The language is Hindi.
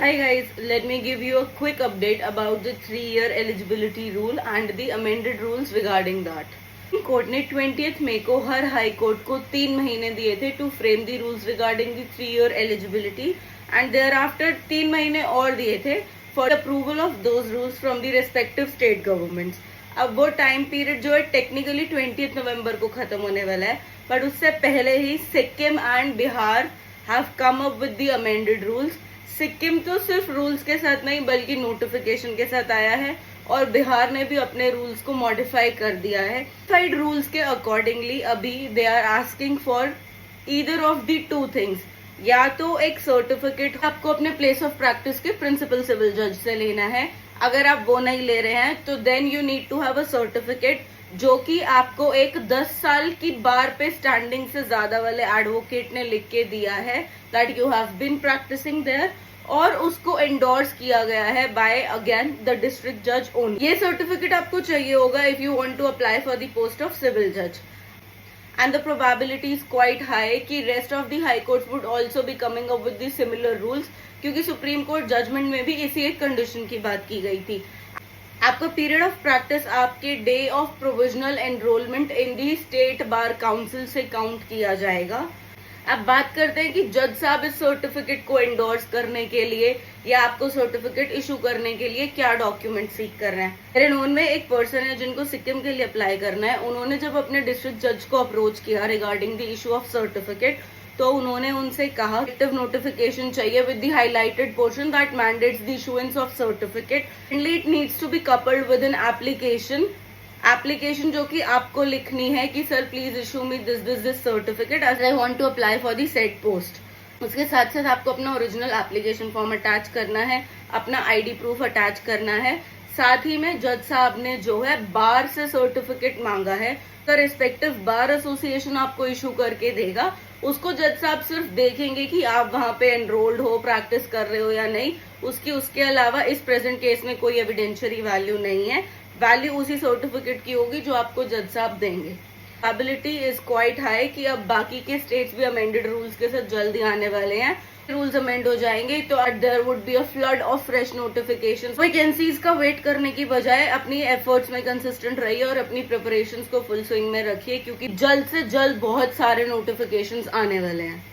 Hi guys, let me give you a quick update about the 3-year eligibility rule and the amended rules regarding that. Court ने 20th मई को हर हाई कोर्ट को 3 महीने दिए थे to frame the rules regarding the 3-year eligibility and देयर आफ्टर 3 महीने और दिए थे for approval of those rules from the respective state governments. अब वो टाइम पीरियड जो है टेक्निकली 20th नवंबर को खत्म होने वाला है, बट उससे पहले ही Sikkim and Bihar have come up with the amended rules. Sikkim तो सिर्फ रूल्स के साथ नहीं बल्कि नोटिफिकेशन के साथ आया है और बिहार ने भी अपने रूल्स को मॉडिफाई कर दिया है. साइड रूल्स के अकॉर्डिंगली अभी they are asking for either of the two things. या तो एक सर्टिफिकेट आपको अपने प्लेस ऑफ प्रैक्टिस के प्रिंसिपल सिविल जज से लेना है. अगर आप वो नहीं ले रहे हैं तो then you need to have a certificate जो कि आपको एक 10 साल की बार पे स्टैंडिंग से ज्यादा वाले एडवोकेट ने लिख के दिया है that you have been practising there, और उसको एंडोर्स किया गया है बाय अगेन द डिस्ट्रिक्ट जज ओनली. ये सर्टिफिकेट आपको चाहिए होगा if you want to apply for the post of civil जज. And the probability is quite high कि rest of the high courts would also be coming up with the similar rules, क्योंकि सुप्रीम कोर्ट जजमेंट में भी इसी एक कंडीशन की बात की गई थी. आपका पीरियड ऑफ प्रैक्टिस आपके day of provisional enrolment in the state bar council से काउंट किया जाएगा. अब बात करते हैं कि जज साहब इस सर्टिफिकेट को एंडोर्स करने के लिए या आपको सर्टिफिकेट इशू करने के लिए क्या डॉक्यूमेंट सीक कर रहे हैं. मेरे नोन में एक पर्सन है जिनको सिक्किम के लिए अप्लाई करना है. उन्होंने जब अपने डिस्ट्रिक्ट जज को अप्रोच किया regarding the issue of certificate, तो उन्होंने उनसे कहा एक्टिव नोटिफिकेशन चाहिए with the highlighted portion that mandates the issuance of certificate. It needs to be coupled with an application जो कि आपको लिखनी है कि sir please issue me this certificate as I want to apply for the said post. उसके साथ साथ आपको अपना ओरिजिनल एप्लीकेशन फॉर्म अटैच करना है, अपना आईडी प्रूफ अटैच करना है. साथ ही में जज साहब ने जो है बार से सर्टिफिकेट मांगा है, तो रिस्पेक्टिव बार एसोसिएशन आपको इशू करके देगा. उसको जज साहब सिर्फ देखेंगे कि आप वहां पे एनरोल्ड हो, प्रैक्टिस कर रहे हो या नहीं. उसके अलावा इस प्रेजेंट केस में कोई एविडेंशियरी वैल्यू नहीं है. वैल्यू उसी सर्टिफिकेट की होगी जो आपको जज साहब देंगे. प्रोबेबिलिटी इज क्वाइट हाई कि अब बाकी के स्टेट्स भी अमेंडेड रूल्स के साथ जल्दी आने वाले हैं. रूल्स अमेंड हो जाएंगे तो there would be a flood of fresh notification. Vacancies का वेट करने की बजाय अपनी एफर्ट्स में कंसिस्टेंट रहिए और अपनी प्रिपरेशंस को फुल स्विंग में रखिए, क्योंकि जल्द से जल्द बहुत सारे नोटिफिकेशंस आने वाले हैं.